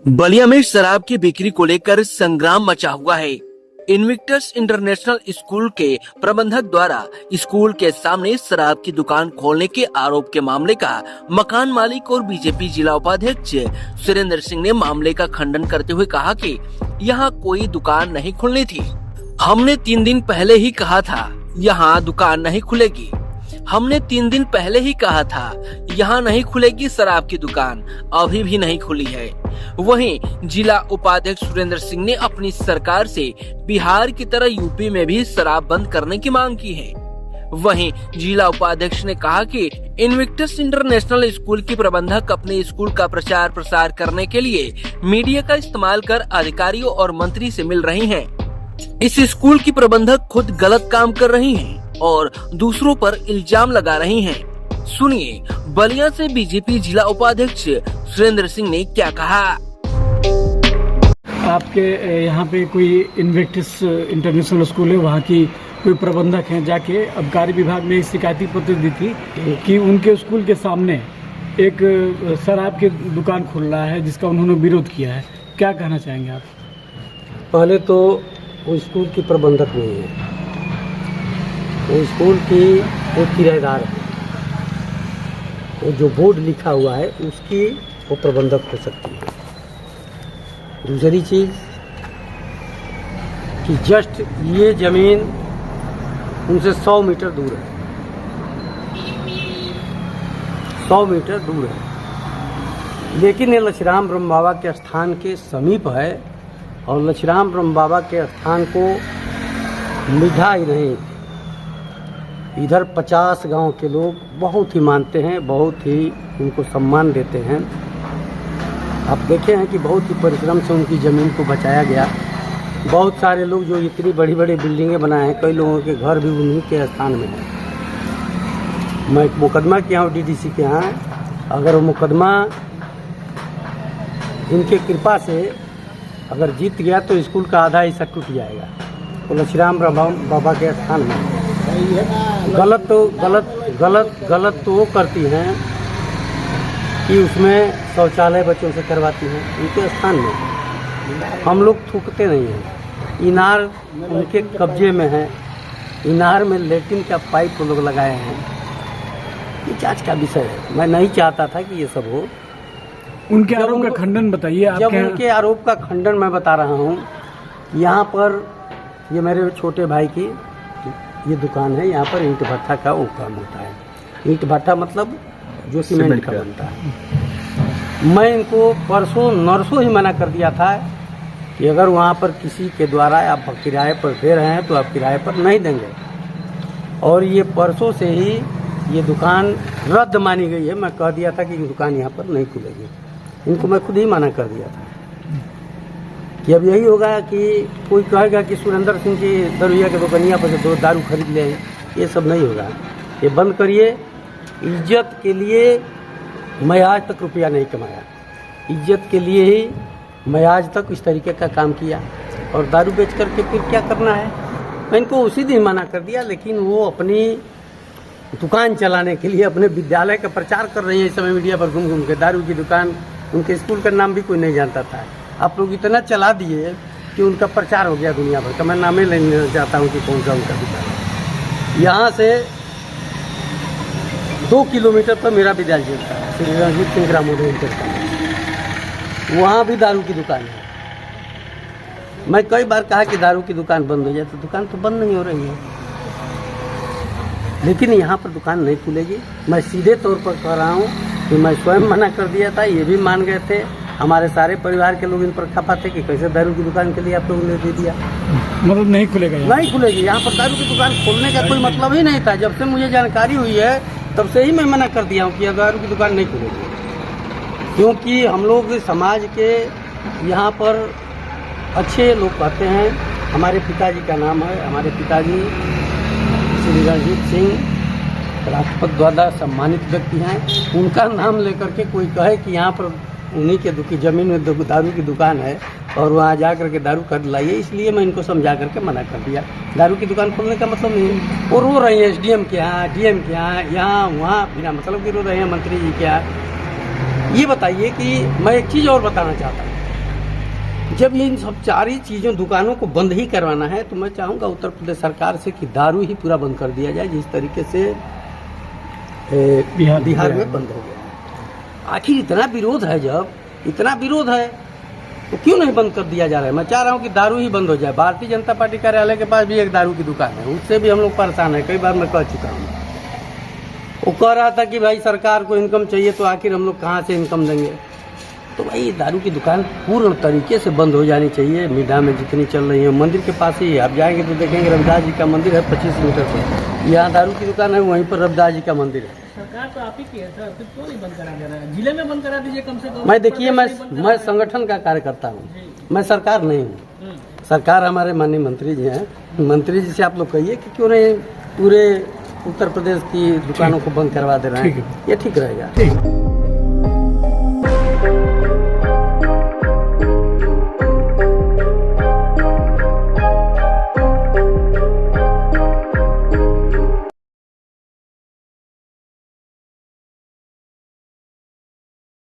बलिया में शराब की बिक्री को लेकर संग्राम मचा हुआ है। इन्विक्टस इंटरनेशनल स्कूल के प्रबंधक द्वारा स्कूल के सामने शराब की दुकान खोलने के आरोप के मामले का मकान मालिक और बीजेपी जिला उपाध्यक्ष सुरेंद्र सिंह ने मामले का खंडन करते हुए कहा कि यहाँ कोई दुकान नहीं खुलनी थी। हमने 3 दिन पहले ही कहा था यहाँ दुकान नहीं खुलेगी। हमने 3 दिन पहले ही कहा था यहाँ नहीं खुलेगी शराब की दुकान, अभी भी नहीं खुली है। वहीं जिला उपाध्यक्ष सुरेंद्र सिंह ने अपनी सरकार से बिहार की तरह यूपी में भी शराब बंद करने की मांग की है। वहीं जिला उपाध्यक्ष ने कहा कि इन्विक्टस इंटरनेशनल स्कूल की प्रबंधक अपने स्कूल का प्रचार प्रसार करने के लिए मीडिया का इस्तेमाल कर अधिकारियों और मंत्री से मिल रही हैं। इस स्कूल की प्रबंधक खुद गलत काम कर रही हैं और दूसरों पर इल्जाम लगा रही हैं। सुनिए बलिया से बीजेपी जिला उपाध्यक्ष सुरेंद्र सिंह ने क्या कहा। आपके यहाँ पे कोई इन्विक्टस इंटरनेशनल स्कूल है, वहाँ की कोई प्रबंधक हैं, जाके आबकारी विभाग में एक शिकायती पत्र दी थी कि उनके स्कूल के सामने एक शराब की दुकान खुल रहा है जिसका उन्होंने विरोध किया है। क्या कहना चाहेंगे आप? पहले तो वो स्कूल की प्रबंधक नहीं है, वो स्कूल की एक किराएदार है। वो जो बोर्ड लिखा हुआ है उसकी वो प्रबंधक हो सकती है। दूसरी चीज़ कि जस्ट ये ज़मीन उनसे 100 मीटर दूर है, 100 मीटर दूर है, लेकिन ये लक्ष्मीराम ब्रह्म बाबा के स्थान के समीप है और लक्ष्मीराम ब्रह्म बाबा के स्थान को मिटा ही नहीं। इधर 50 गांव के लोग बहुत ही मानते हैं, बहुत ही उनको सम्मान देते हैं। आप देखे हैं कि बहुत ही परिश्रम से उनकी ज़मीन को बचाया गया। बहुत सारे लोग जो इतनी बड़ी बड़ी बिल्डिंगें बनाए हैं, कई लोगों के घर भी उन्हीं के स्थान में है। मैं एक मुकदमा किया हूँ डीडीसी के यहाँ। अगर वो मुकदमा इनके कृपा से अगर जीत गया तो स्कूल का आधा हिस्सा टूट जाएगा। तो लक्ष्मीराम बाबा के स्थान में गलत तो वो करती हैं कि उसमें शौचालय बच्चों से करवाती हैं उनके स्थान में। हम लोग थूकते नहीं हैं। इनार उनके कब्जे में है, इनार में लेट्रिन का पाइप वो लोग लगाए हैं। ये जांच का विषय है। मैं नहीं चाहता था कि ये सब हो। उनके आरोप का खंडन बताइए। जब उनके आरोप का खंडन मैं बता रहा हूँ, यहाँ पर ये मेरे छोटे भाई की ये दुकान है, यहाँ पर ईंट भट्ठा का वो काम होता है। ईंट भट्ठा मतलब जो सीमेंट का बनता है। मैं इनको परसों नरसों ही मना कर दिया था कि अगर वहाँ पर किसी के द्वारा आप किराए पर दे रहे हैं तो आप किराए पर नहीं देंगे। और ये परसों से ही ये दुकान रद्द मानी गई है। मैं कह दिया था कि ये दुकान यहाँ पर नहीं खुलेगी। इनको मैं खुद ही मना कर दिया था कि अब यही होगा कि कोई कहेगा कि सुरेंद्र सिंह की दरुइया के दुकनिया पर से 2 दारू खरीद ले। ये सब नहीं होगा, ये बंद करिए। इज्जत के लिए मैं आज तक रुपया नहीं कमाया, इज्जत के लिए ही मैं आज तक इस तरीके का काम किया। और दारू बेच करके फिर क्या करना है? मैं इनको उसी दिन मना कर दिया। लेकिन वो अपनी दुकान चलाने के लिए अपने विद्यालय का प्रचार कर रही है इस समय मीडिया पर घूम घूम के। दारू की दुकान, उनके स्कूल का नाम भी कोई नहीं जानता था। आप लोग इतना चला दिए कि उनका प्रचार हो गया दुनिया भर का। मैं नाम ही लेना चाहता हूँ कि कौन सा उनका दुकान है। यहाँ से 2 किलोमीटर पर मेरा विद्यालय चलता है, श्री रणजीत सिंह ग्रामोदय इंटर कॉलेज। वहाँ भी दारू की दुकान है। मैं कई बार कहा कि दारू की दुकान बंद हो जाए, तो दुकान तो बंद नहीं हो रही है। लेकिन यहाँ पर दुकान नहीं खुलेगी। मैं सीधे तौर पर कह रहा हूँ कि मैं स्वयं मना कर दिया था, ये भी मान गए थे। हमारे सारे परिवार के लोग इन पर खपा थे कि कैसे दारू की दुकान के लिए आप लोगों ने दे दिया। मतलब नहीं खुलेगा? नहीं खुलेगी। यहाँ पर दारू की दुकान खोलने का कोई मतलब ही नहीं था। जब से मुझे जानकारी हुई है तब से ही मैं मना कर दिया हूँ कि दारू की दुकान नहीं खुलेगी। क्योंकि हम लोग समाज के यहाँ पर अच्छे लोग कहते हैं। हमारे पिताजी का नाम है, हमारे पिताजी श्री रणजीत सिंह राष्ट्रपति द्वारा सम्मानित व्यक्ति हैं। उनका नाम लेकर के कोई कहे कि यहाँ पर उन्हीं के ज़मीन में दारू की दुकान है और वहाँ जा कर के दारू खरीद लाइए, इसलिए मैं इनको समझा करके मना कर दिया। दारू की दुकान खोलने का मतलब नहीं। वो रो रही है SDM के यहाँ, DM के यहाँ वहाँ बिना मतलब कि रो रहे हैं मंत्री जी के यहाँ। ये बताइए कि मैं एक चीज़ और बताना चाहता हूँ जब इन सब सारी चीज़ों दुकानों को बंद ही करवाना है तो मैं चाहूँगा उत्तर प्रदेश सरकार से कि दारू ही पूरा बंद कर दिया जाए, जिस तरीके से बिहार में बंद हो गया। आखिर इतना विरोध है, जब इतना विरोध है तो क्यों नहीं बंद कर दिया जा रहा है। मैं चाह रहा हूँ कि दारू ही बंद हो जाए। भारतीय जनता पार्टी कार्यालय के पास भी एक दारू की दुकान है, उससे भी हम लोग परेशान है, कई बार मैं कह चुका हूँ। वो कह रहा था कि भाई सरकार को इनकम चाहिए तो आखिर हम लोग कहाँ से इनकम देंगे। तो भाई दारू की दुकान पूर्ण तरीके से बंद हो जानी चाहिए। मीडिया में जितनी चल रही है, मंदिर के पास ही आप जाएंगे तो देखेंगे रविदास जी का मंदिर है 25 मीटर पर, यहाँ दारू की दुकान है, वहीं पर रविदास जी का मंदिर है। सरकार तो आप ही की है सर, फिर क्यों नहीं बंद करा जा रहा है? जिले में बंद करा दीजिए कम से कम। मैं देखिए, मैं संगठन का कार्यकर्ता हूँ, मैं सरकार नहीं हूँ। सरकार हमारे माननीय मंत्री जी हैं, मंत्री जी से आप लोग कहिए कि क्यों नहीं पूरे उत्तर प्रदेश की दुकानों को बंद करवा दे रहे हैं, ये ठीक रहेगा।